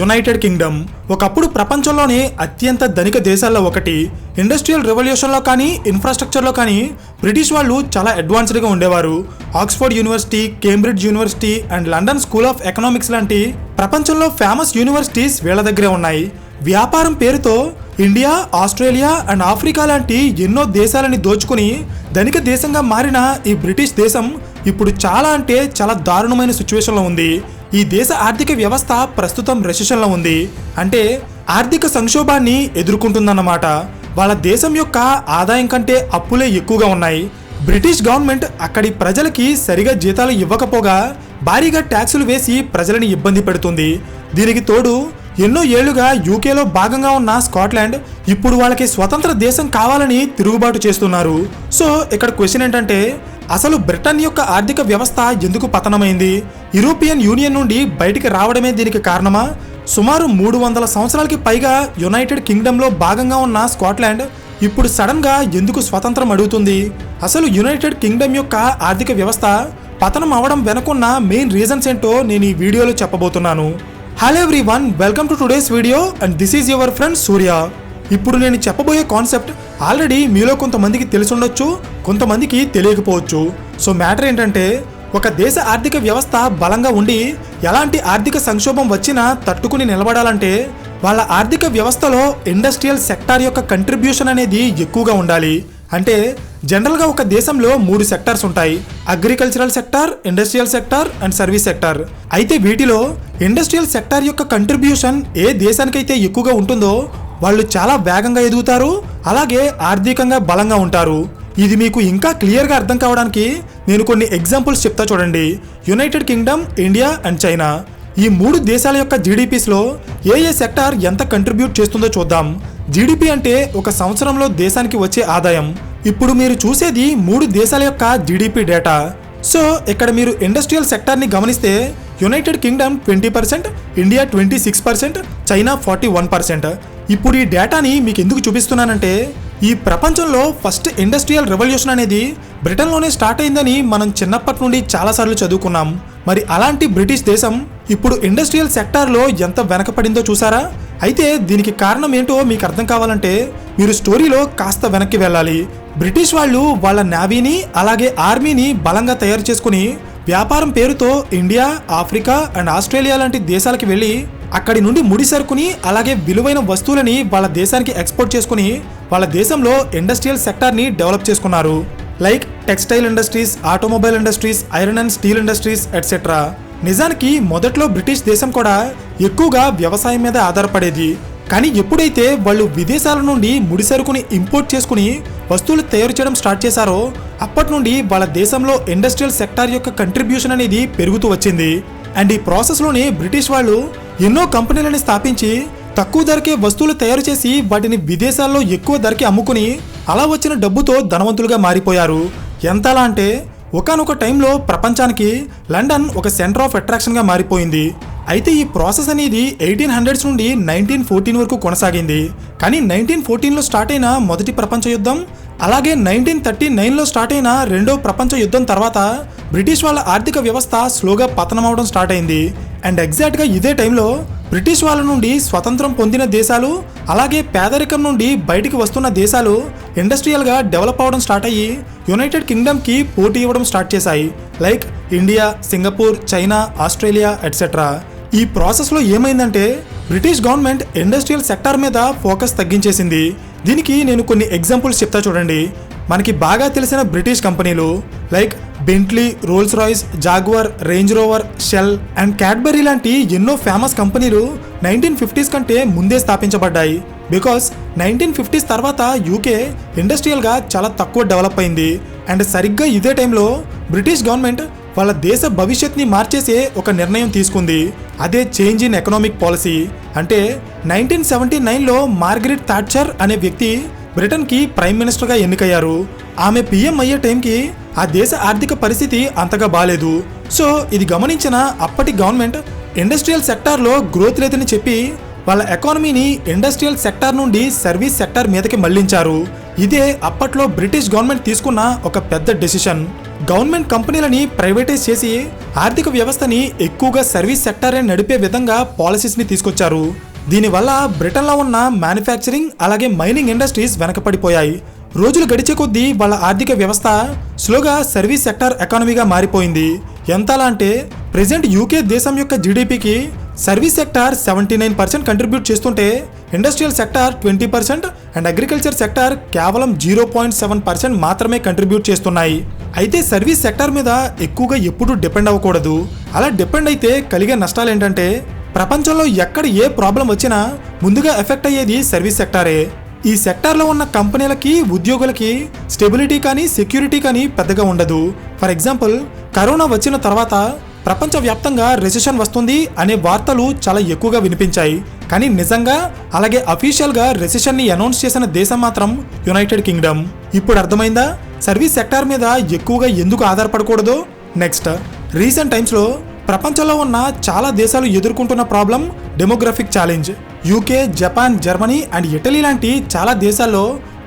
United Kingdom ఒకప్పుడు ప్రపంచంలోనే అత్యంత ధనిక దేశాల్లో ఒకటి. ఇండస్ట్రియల్ రెవల్యూషన్లో కానీ ఇన్ఫ్రాస్ట్రక్చర్లో కానీ బ్రిటిష్ వాళ్ళు చాలా అడ్వాన్స్డ్గా ఉండేవారు. Oxford university, Cambridge university and London school of economics లాంటి ప్రపంచంలో ఫేమస్ యూనివర్సిటీస్ వీళ్ళ దగ్గరే ఉన్నాయి. వ్యాపారం పేరుతో ఇండియా, ఆస్ట్రేలియా అండ్ ఆఫ్రికా లాంటి ఎన్నో దేశాలని దోచుకుని ధనిక దేశంగా మారిన ఈ బ్రిటిష్ దేశం ఇప్పుడు చాలా దారుణమైన సిచ్యువేషన్లో ఉంది. ఈ దేశ ఆర్థిక వ్యవస్థ ప్రస్తుతం రెసెషన్లో ఉంది. అంటే ఆర్థిక సంక్షోభాన్ని ఎదుర్కొంటుందన్నమాట. వాళ్ళ దేశం యొక్క ఆదాయం కంటే అప్పులే ఎక్కువగా ఉన్నాయి. బ్రిటిష్ గవర్నమెంట్ అక్కడి ప్రజలకి సరిగా జీతాలు ఇవ్వకపోగా భారీగా ట్యాక్సులు వేసి ప్రజలని ఇబ్బంది పెడుతుంది. దీనికి తోడు ఎన్నో ఏళ్లుగా యూకేలో భాగంగా ఉన్న స్కాట్లాండ్ ఇప్పుడు వాళ్ళకి స్వతంత్ర దేశం కావాలని తిరుగుబాటు చేస్తున్నారు. సో ఇక్కడ క్వశ్చన్ ఏంటంటే, అసలు బ్రిటన్ యొక్క ఆర్థిక వ్యవస్థ ఎందుకు పతనమైంది? యూరోపియన్ యూనియన్ నుండి బయటికి రావడమే దీనికి కారణమా? సుమారు 300 సంవత్సరాలకి పైగా యునైటెడ్ కింగ్డమ్లో భాగంగా ఉన్న స్కాట్లాండ్ ఇప్పుడు సడన్గా ఎందుకు స్వతంత్రం అడుగుతుంది? అసలు యునైటెడ్ కింగ్డమ్ యొక్క ఆర్థిక వ్యవస్థ పతనం అవడం వెనుకున్న మెయిన్ రీజన్స్ ఏంటో నేను ఈ వీడియోలో చెప్పబోతున్నాను. Hello everyone, welcome to today's video and this is your friend Surya. ఇప్పుడు నేను చెప్పబోయే కాన్సెప్ట్ ఆల్రెడీ మీలో కొంతమందికి తెలిసుండొచ్చు, కొంతమందికి తెలియకపోవచ్చు. సో మ్యాటర్ ఏంటంటే, ఒక దేశ ఆర్థిక వ్యవస్థ బలంగా ఉండి ఎలాంటి ఆర్థిక సంక్షోభం వచ్చినా తట్టుకుని నిలబడాలంటే వాళ్ళ ఆర్థిక వ్యవస్థలో ఇండస్ట్రియల్ సెక్టార్ యొక్క కంట్రిబ్యూషన్ అనేది ఎక్కువగా ఉండాలి. అంటే జనరల్గా ఒక దేశంలో 3 సెక్టార్స్ ఉంటాయి: agricultural sector, industrial sector and service sector. అయితే వీటిలో ఇండస్ట్రియల్ సెక్టార్ యొక్క కంట్రిబ్యూషన్ ఏ దేశానికైతే ఎక్కువగా ఉంటుందో వాళ్ళు చాలా వేగంగా ఎదుగుతారు, అలాగే ఆర్థికంగా బలంగా ఉంటారు. ఇది మీకు ఇంకా క్లియర్గా అర్థం కావడానికి నేను కొన్ని ఎగ్జాంపుల్స్ చెప్తా చూడండి. United Kingdom, India and China. ఈ 3 దేశాల యొక్క జీడిపిస్లో ఏ సెక్టార్ ఎంత కంట్రిబ్యూట్ చేస్తుందో చూద్దాం. జీడిపి అంటే ఒక సంవత్సరంలో దేశానికి వచ్చే ఆదాయం. ఇప్పుడు మీరు చూసేది 3 దేశాల యొక్క జీడిపి డేటా. సో ఇక్కడ మీరు ఇండస్ట్రియల్ సెక్టార్ని గమనిస్తే యునైటెడ్ కింగ్డమ్ 20%, ఇండియా 26%, చైనా 41%. ఇప్పుడు ఈ డేటాని మీకు ఎందుకు చూపిస్తున్నానంటే, ఈ ప్రపంచంలో ఫస్ట్ ఇండస్ట్రియల్ రెవల్యూషన్ అనేది బ్రిటన్లోనే స్టార్ట్ అయిందని మనం చిన్నప్పటి నుండి చాలాసార్లు చదువుకున్నాం. మరి అలాంటి బ్రిటిష్ దేశం ఇప్పుడు ఇండస్ట్రియల్ సెక్టార్లో ఎంత వెనకపడిందో చూసారా? అయితే దీనికి కారణం ఏంటో మీకు అర్థం కావాలంటే మీరు స్టోరీలో కాస్త వెనక్కి వెళ్ళాలి. బ్రిటిష్ వాళ్ళు వాళ్ళ నేవీని అలాగే ఆర్మీని బలంగా తయారు చేసుకుని వ్యాపారం పేరుతో ఇండియా, ఆఫ్రికా అండ్ ఆస్ట్రేలియా లాంటి దేశాలకి వెళ్ళి అక్కడి నుండి ముడి సరుకుని అలాగే విలువైన వస్తువులని వాళ్ళ దేశానికి ఎక్స్పోర్ట్ చేసుకుని వాళ్ళ దేశంలో ఇండస్ట్రియల్ సెక్టార్ని డెవలప్ చేసుకున్నారు. Like textile industries, automobile industries, iron and steel industries etcetera. నిజానికి మొదట్లో బ్రిటిష్ దేశం కూడా ఎక్కువగా వ్యవసాయం మీద ఆధారపడేది. కానీ ఎప్పుడైతే వాళ్ళు విదేశాల నుండి ముడి సరుకుని ఇంపోర్ట్ చేసుకుని వస్తువులు తయారు చేయడం స్టార్ట్ చేశారో అప్పటి నుండి వాళ్ళ దేశంలో ఇండస్ట్రియల్ సెక్టార్ యొక్క కంట్రిబ్యూషన్ అనేది పెరుగుతూ వచ్చింది. అండ్ ఈ ప్రాసెస్లోనే బ్రిటిష్ వాళ్ళు ఎన్నో కంపెనీలని స్థాపించి తక్కువ ధరకే వస్తువులు తయారు చేసి వాటిని విదేశాల్లో ఎక్కువ ధరకి అమ్ముకుని అలా వచ్చిన డబ్బుతో ధనవంతులుగా మారిపోయారు. ఎంతలా అంటే ఒకానొక టైంలో ప్రపంచానికి లండన్ ఒక సెంటర్ ఆఫ్ అట్రాక్షన్గా మారిపోయింది. అయితే ఈ ప్రాసెస్ అనేది 1800s నుండి 1914 వరకు కొనసాగింది. కానీ 1914లో స్టార్ట్ అయిన మొదటి ప్రపంచ యుద్ధం అలాగే 1939లో స్టార్ట్ అయిన రెండో ప్రపంచ యుద్ధం తర్వాత బ్రిటిష్ వాళ్ళ ఆర్థిక వ్యవస్థ స్లోగా పతనం అవడం స్టార్ట్ అయింది. అండ్ ఎగ్జాక్ట్గా ఇదే టైంలో బ్రిటిష్ వాళ్ళ నుండి స్వతంత్రం పొందిన దేశాలు అలాగే పేదరికం నుండి బయటికి వస్తున్న దేశాలు ఇండస్ట్రియల్గా డెవలప్ అవ్వడం స్టార్ట్ అయ్యి యునైటెడ్ కింగ్డమ్కి పోటీ ఇవ్వడం స్టార్ట్ చేశాయి. Like India, Singapore, China, Australia etcetera. ఈ ప్రాసెస్లో ఏమైందంటే బ్రిటిష్ గవర్నమెంట్ ఇండస్ట్రియల్ సెక్టార్ మీద ఫోకస్ తగ్గించేసింది. దీనికి నేను కొన్ని ఎగ్జాంపుల్స్ చెప్తా చూడండి. మనకి బాగా తెలిసిన బ్రిటిష్ కంపెనీలు like Bentley, Rolls Royce, Jaguar, Range Rover, Shell and Cadbury లాంటి ఎన్నో ఫేమస్ కంపెనీలు 1950s కంటే ముందే స్థాపించబడ్డాయి. బికాస్ 1950s తర్వాత యూకే ఇండస్ట్రియల్గా చాలా తక్కువ డెవలప్ అయింది. అండ్ సరిగ్గా ఇదే టైంలో బ్రిటిష్ గవర్నమెంట్ వాళ్ళ దేశ భవిష్యత్ని మార్చేసే ఒక నిర్ణయం తీసుకుంది. అదే చేంజ్ ఇన్ ఎకనామిక్ పాలసీ. అంటే 1979లో మార్గరెట్ థాట్చర్ అనే వ్యక్తి బ్రిటన్కి ప్రైమ్ మినిస్టర్గా ఎన్నికయ్యారు. ఆమె పిఎం అయ్యే టైంకి ఆ దేశ ఆర్థిక పరిస్థితి అంతగా బాలేదు. సో ఇది గమనించిన అప్పటి గవర్నమెంట్ ఇండస్ట్రియల్ సెక్టార్లో గ్రోత్ లేదని చెప్పి వాళ్ళ ఎకానమీని ఇండస్ట్రియల్ సెక్టార్ నుండి సర్వీస్ సెక్టార్ మీదకి మళ్లించారు. ఇదే అప్పట్లో బ్రిటిష్ గవర్నమెంట్ తీసుకున్న ఒక పెద్ద డెసిషన్. గవర్నమెంట్ కంపెనీలని ప్రైవేటైజ్ చేసి ఆర్థిక వ్యవస్థని ఎక్కువగా సర్వీస్ సెక్టారే నడిపే విధంగా పాలసీస్ని తీసుకొచ్చారు. దీనివల్ల బ్రిటన్లో ఉన్న మ్యానుఫ్యాక్చరింగ్ అలాగే మైనింగ్ ఇండస్ట్రీస్ వెనకపడిపోయాయి. రోజులు గడిచే కొద్దీ వాళ్ళ ఆర్థిక వ్యవస్థ స్లోగా సర్వీస్ సెక్టార్ ఎకానమీగా మారిపోయింది. ఎంతలా అంటే ప్రెజెంట్ యూకే దేశం యొక్క జీడిపికి సర్వీస్ సెక్టార్ 79% కంట్రిబ్యూట్ చేస్తుంటే industrial sector 20% and agriculture sector కేవలం 0.7% మాత్రమే కంట్రిబ్యూట్ చేస్తున్నాయి. అయితే సర్వీస్ సెక్టార్ మీద ఎక్కువగా ఎప్పుడూ డిపెండ్ అవ్వకూడదు. అలా డిపెండ్ అయితే కలిగే నష్టాలు ఏంటంటే ప్రపంచంలో ఎక్కడ ఏ ప్రాబ్లం వచ్చినా ముందుగా ఎఫెక్ట్ అయ్యేది సర్వీస్ సెక్టారే. ఈ సెక్టార్లో ఉన్న కంపెనీలకి ఉద్యోగులకి స్టెబిలిటీ కానీ సెక్యూరిటీ కానీ పెద్దగా ఉండదు. ఫర్ ఎగ్జాంపుల్ కరోనా వచ్చిన తర్వాత ప్రపంచవ్యాప్తంగా రెసెషన్ వస్తుంది అనే వార్తలు చాలా ఎక్కువగా వినిపించాయి. కానీ నిజంగా అలాగే అఫీషియల్గా రెసెషన్ని అనౌన్స్ చేసిన దేశం మాత్రం యునైటెడ్ కింగ్డమ్. ఇప్పుడు అర్థమైందా సర్వీస్ సెక్టార్ మీద ఎక్కువగా ఎందుకు ఆధారపడకూడదు? నెక్స్ట్, రీసెంట్ టైమ్స్లో ప్రపంచంలో ఉన్న చాలా దేశాలు ఎదుర్కొంటున్న problem demographic challenge. UK, Japan, Germany and Italy లాంటి చాలా దేశాల్లో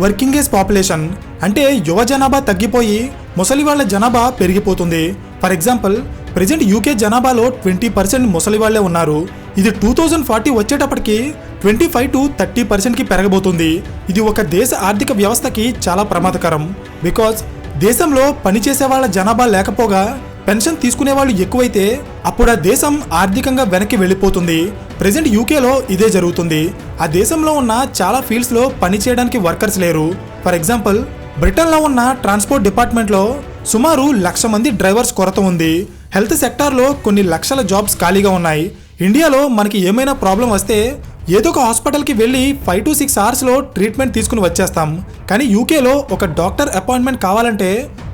వర్కింగ్ ఏజ్ పాపులేషన్ అంటే యువ జనాభా తగ్గిపోయి ముసలి వాళ్ళ జనాభా పెరిగిపోతుంది. ఫర్ ఎగ్జాంపుల్ ప్రెజెంట్ యూకే జనాభాలో 20% ముసలి వాళ్లే ఉన్నారు. ఇది 2040 వచ్చేటప్పటికి 25 to 30%కి పెరగబోతుంది. ఇది ఒక దేశ ఆర్థిక వ్యవస్థకి చాలా ప్రమాదకరం. బికాజ్ దేశంలో పనిచేసే వాళ్ళ జనాభా లేకపోగా పెన్షన్ తీసుకునే వాళ్ళు ఎక్కువైతే అప్పుడు ఆ దేశం ఆర్థికంగా వెనక్కి వెళ్ళిపోతుంది. ప్రెజెంట్ యూకేలో ఇదే జరుగుతుంది. ఆ దేశంలో ఉన్న చాలా ఫీల్డ్స్లో పని చేయడానికి వర్కర్స్ లేరు. ఫర్ ఎగ్జాంపుల్ బ్రిటన్లో ఉన్న ట్రాన్స్పోర్ట్ డిపార్ట్మెంట్లో సుమారు 1,00,000 మంది డ్రైవర్స్ కొరత ఉంది. హెల్త్ సెక్టార్లో కొన్ని లక్షల జాబ్స్ ఖాళీగా ఉన్నాయి. ఇండియాలో మనకి ఏమైనా ప్రాబ్లం వస్తే ఏదో ఒక హాస్పిటల్కి వెళ్ళి 5 to 6 అవర్స్లో ట్రీట్మెంట్ తీసుకుని వచ్చేస్తాం. కానీ యూకేలో ఒక డాక్టర్ అపాయింట్మెంట్ కావాలంటే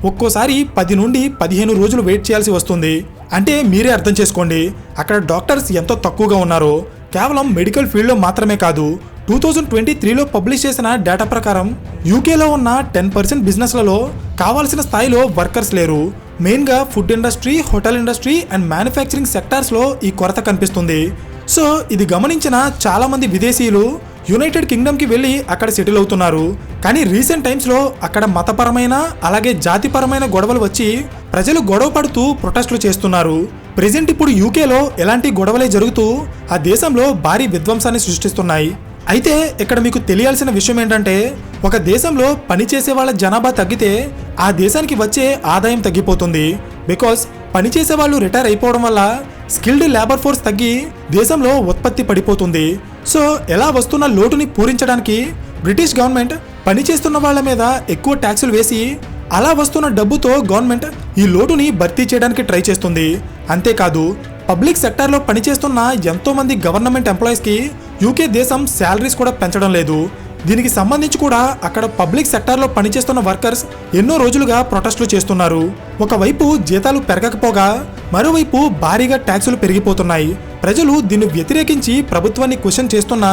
ఒక్కోసారి 10 నుండి 15 రోజులు వెయిట్ చేయాల్సి వస్తుంది. అంటే మీరే అర్థం చేసుకోండి అక్కడ డాక్టర్స్ ఎంతో తక్కువగా ఉన్నారో. కేవలం మెడికల్ ఫీల్డ్లో మాత్రమే కాదు, 2023లో పబ్లిష్ చేసిన డేటా ప్రకారం యూకేలో ఉన్న 10% బిజినెస్లలో కావాల్సిన స్థాయిలో వర్కర్స్ లేరు. మెయిన్గా food industry, hotel industry and manufacturing సెక్టార్స్లో ఈ కొరత కనిపిస్తుంది. సో ఇది గమనించిన చాలామంది విదేశీయులు యునైటెడ్ కింగ్డమ్కి వెళ్ళి అక్కడ సెటిల్ అవుతున్నారు. కానీ రీసెంట్ టైమ్స్లో అక్కడ మతపరమైన అలాగే జాతిపరమైన గొడవలు వచ్చి ప్రజలు గొడవ పడుతూ ప్రొటెస్టులు చేస్తున్నారు. ప్రెజెంట్ ఇప్పుడు యూకేలో ఎలాంటి గొడవలే జరుగుతూ ఆ దేశంలో భారీ విధ్వంసాన్ని సృష్టిస్తున్నాయి. అయితే ఇక్కడ మీకు తెలియాల్సిన విషయం ఏంటంటే ఒక దేశంలో పనిచేసే వాళ్ళ జనాభా తగ్గితే ఆ దేశానికి వచ్చే ఆదాయం తగ్గిపోతుంది. బికాస్ పనిచేసే వాళ్ళు రిటైర్ అయిపోవడం వల్ల స్కిల్డ్ లేబర్ ఫోర్స్ తగ్గి దేశంలో ఉత్పత్తి పడిపోతుంది. సో ఎలా వస్తున్న లోటుని పూరించడానికి బ్రిటిష్ గవర్నమెంట్ పనిచేస్తున్న వాళ్ళ మీద ఎక్కువ ట్యాక్సులు వేసి అలా వస్తున్న డబ్బుతో గవర్నమెంట్ ఈ లోటుని భర్తీ చేయడానికి ట్రై చేస్తుంది. అంతేకాదు పబ్లిక్ సెక్టార్లో పనిచేస్తున్న ఎంతోమంది గవర్నమెంట్ ఎంప్లాయీస్కి యూకే దేశం శాలరీస్ కూడా పెంచడం లేదు. దీనికి సంబంధించి కూడా అక్కడ పబ్లిక్ సెక్టార్లో పనిచేస్తున్న వర్కర్స్ ఎన్నో రోజులుగా ప్రొటెస్టులు చేస్తున్నారు. ఒకవైపు జీతాలు పెరగకపోగా మరోవైపు భారీగా ట్యాక్సులు పెరిగిపోతున్నాయి. ప్రజలు దీన్ని వ్యతిరేకించి ప్రభుత్వాన్ని క్వశ్చన్ చేస్తున్నా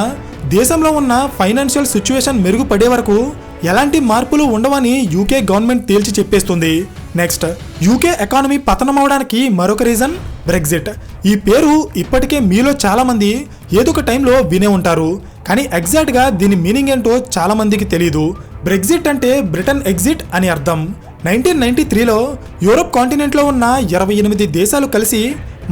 దేశంలో ఉన్న ఫైనాన్షియల్ సిచ్యువేషన్ మెరుగుపడే వరకు ఎలాంటి మార్పులు ఉండవని యూకే గవర్నమెంట్ తేల్చి చెప్పేస్తుంది. నెక్స్ట్, యూకే ఎకానమీ పతనం అవడానికి మరొక రీజన్ బ్రెగ్జిట్. ఈ పేరు ఇప్పటికే మీలో చాలా మంది ఏదో ఒక టైంలో వినే ఉంటారు. కానీ ఎగ్జాక్ట్గా దీని మీనింగ్ ఏంటో చాలా మందికి తెలియదు. బ్రెగ్జిట్ అంటే బ్రిటన్ ఎగ్జిట్ అని అర్థం. 1993లో యూరోప్ కాంటినెంట్లో ఉన్న 28 దేశాలు కలిసి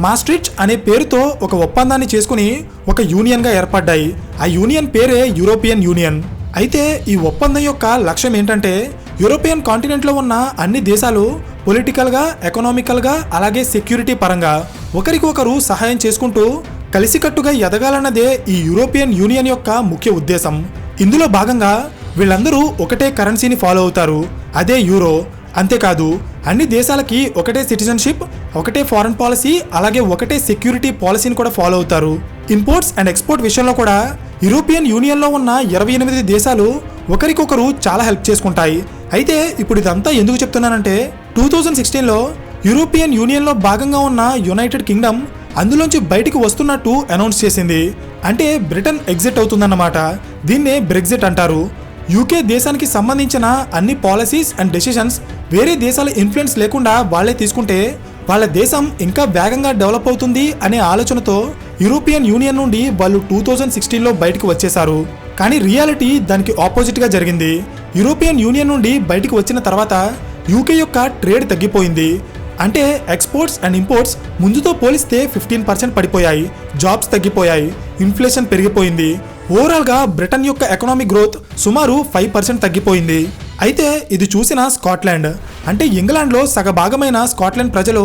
మాస్ట్రిచ్ అనే పేరుతో ఒక ఒప్పందాన్ని చేసుకుని ఒక యూనియన్గా ఏర్పడ్డాయి. ఆ యూనియన్ పేరే యూరోపియన్ యూనియన్. అయితే ఈ ఒప్పందం యొక్క లక్ష్యం ఏంటంటే యూరోపియన్ కాంటినెంట్లో ఉన్న అన్ని దేశాలు పొలిటికల్గా, ఎకనామికల్గా అలాగే సెక్యూరిటీ పరంగా ఒకరికొకరు సహాయం చేసుకుంటూ కలిసికట్టుగా ఎదగాలన్నదే ఈ యూరోపియన్ యూనియన్ యొక్క ముఖ్య ఉద్దేశం. ఇందులో భాగంగా వీళ్ళందరూ ఒకటే కరెన్సీని ఫాలో అవుతారు, అదే యూరో. అంతేకాదు అన్ని దేశాలకి ఒకటే సిటిజన్షిప్, ఒకటే ఫారెన్ పాలసీ అలాగే ఒకటే సెక్యూరిటీ పాలసీని కూడా ఫాలో అవుతారు. ఇంపోర్ట్స్ అండ్ ఎక్స్పోర్ట్ విషయంలో కూడా యూరోపియన్ యూనియన్లో ఉన్న 28 దేశాలు ఒకరికొకరు చాలా హెల్ప్ చేసుకుంటాయి. అయితే ఇప్పుడు ఇదంతా ఎందుకు చెప్తున్నానంటే 2016లో యూరోపియన్ యూనియన్లో భాగంగా ఉన్న యునైటెడ్ కింగ్డమ్ అందులోంచి బయటికి వస్తున్నట్టు అనౌన్స్ చేసింది. అంటే బ్రిటన్ ఎగ్జిట్ అవుతుందన్నమాట. దీన్నే బ్రెగ్జిట్ అంటారు. యూకే దేశానికి సంబంధించిన అన్ని పాలసీస్ అండ్ డెసిషన్స్ వేరే దేశాల ఇన్ఫ్లుయెన్స్ లేకుండా వాళ్లే తీసుకుంటే వాళ్ళ దేశం ఇంకా వేగంగా డెవలప్ అవుతుంది అనే ఆలోచనతో యూరోపియన్ యూనియన్ నుండి వాళ్ళు 2016లో బయటకు వచ్చేశారు. కానీ రియాలిటీ దానికి ఆపోజిట్గా జరిగింది. యూరోపియన్ యూనియన్ నుండి బయటకు వచ్చిన తర్వాత యూకే యొక్క ట్రేడ్ తగ్గిపోయింది. అంటే ఎక్స్పోర్ట్స్ అండ్ ఇంపోర్ట్స్ ముందుతో పోలిస్తే 15% పడిపోయాయి, జాబ్స్ తగ్గిపోయాయి, ఇన్ఫ్లేషన్ పెరిగిపోయింది. ఓవరాల్గా బ్రిటన్ యొక్క ఎకనామిక్ గ్రోత్ సుమారు 5% తగ్గిపోయింది. అయితే ఇది చూసిన స్కాట్లాండ్ అంటే ఇంగ్లాండ్లో సగభాగమైన స్కాట్లాండ్ ప్రజలు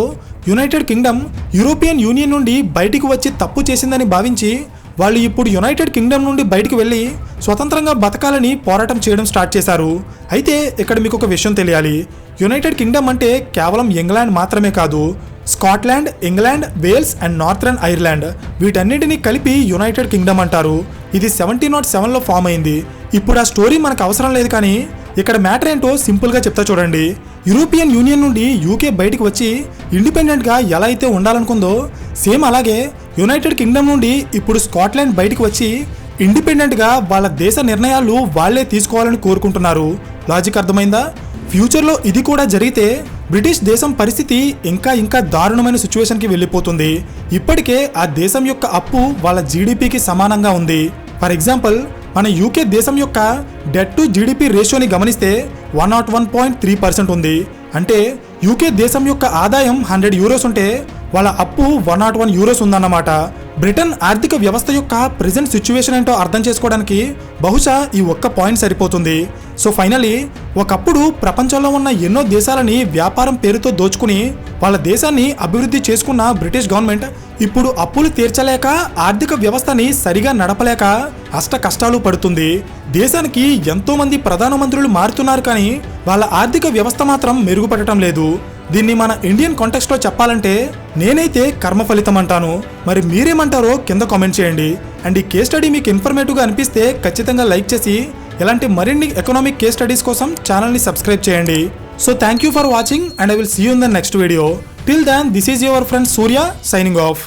యునైటెడ్ కింగ్డమ్ యూరోపియన్ యూనియన్ నుండి బయటికి వచ్చి తప్పు చేసిందని భావించి వాళ్ళు ఇప్పుడు యునైటెడ్ కింగ్డమ్ నుండి బయటికి వెళ్ళి స్వతంత్రంగా బతకాలని పోరాటం చేయడం స్టార్ట్ చేశారు. అయితే ఇక్కడ మీకు ఒక విషయం తెలియాలి, యునైటెడ్ కింగ్డమ్ అంటే కేవలం ఇంగ్లాండ్ మాత్రమే కాదు, Scotland, England, Wales and northern Ireland వీటన్నిటిని కలిపి యునైటెడ్ కింగ్డమ్ అంటారు. ఇది 1707లో ఫామ్ అయింది. ఇప్పుడు ఆ స్టోరీ మనకు అవసరం లేదు, కానీ ఇక్కడ మ్యాటర్ ఏంటో సింపుల్గా చెప్తా చూడండి. యూరోపియన్ యూనియన్ నుండి యూకే బయటికి వచ్చి ఇండిపెండెంట్గా ఎలా అయితే ఉండాలనుకుందో సేమ్ అలాగే యునైటెడ్ కింగ్డమ్ నుండి ఇప్పుడు స్కాట్లాండ్ బయటికి వచ్చి ఇండిపెండెంట్గా వాళ్ళ దేశ నిర్ణయాలు వాళ్లే తీసుకోవాలని కోరుకుంటున్నారు. లాజిక్ అర్థమైందా? ఫ్యూచర్లో ఇది కూడా జరిగితే బ్రిటిష్ దేశం పరిస్థితి ఇంకా దారుణమైన సిచ్యువేషన్కి వెళ్ళిపోతుంది. ఇప్పటికే ఆ దేశం యొక్క అప్పు వాళ్ళ జీడిపికి సమానంగా ఉంది. ఫర్ ఎగ్జాంపుల్, మన యూకే దేశం యొక్క డెట్ టు జీడిపి రేషియోని గమనిస్తే 101.3% ఉంది. అంటే యూకే దేశం యొక్క ఆదాయం 100 యూరోస్ ఉంటే వాళ్ళ అప్పు 101 యూరోస్ ఉందన్నమాట. బ్రిటన్ ఆర్థిక వ్యవస్థ యొక్క ప్రెజెంట్ సిచ్యువేషన్ ఏంటో అర్థం చేసుకోవడానికి బహుశా ఈ ఒక్క పాయింట్ సరిపోతుంది. సో ఫైనలీ, ఒకప్పుడు ప్రపంచంలో ఉన్న ఎన్నో దేశాలని వ్యాపారం పేరుతో దోచుకుని వాళ్ళ దేశాన్ని అభివృద్ధి చేసుకున్న బ్రిటిష్ గవర్నమెంట్ ఇప్పుడు అప్పులు తీర్చలేక ఆర్థిక వ్యవస్థని సరిగా నడపలేక అష్ట కష్టాలు పడుతుంది. దేశానికి ఎంతో మంది ప్రధానమంత్రులు మారుతున్నారు, కానీ వాళ్ళ ఆర్థిక వ్యవస్థ మాత్రం మెరుగుపడటం లేదు. దీన్ని మన ఇండియన్ కాంటెక్స్ట్లో చెప్పాలంటే నేనైతే కర్మ ఫలితం అంటాను. మరి మీరేమంటారో కింద కామెంట్ చేయండి. అండ్ ఈ కేస్ స్టడీ మీకు ఇన్ఫర్మేటివ్గా అనిపిస్తే ఖచ్చితంగా లైక్ చేసి ఇలాంటి మరిన్ని ఎకనామిక్ కేస్ స్టడీస్ కోసం ఛానల్ని సబ్స్క్రైబ్ చేయండి. So thank you for watching and I will see you in the next video. Till then, this is your friend Surya signing of.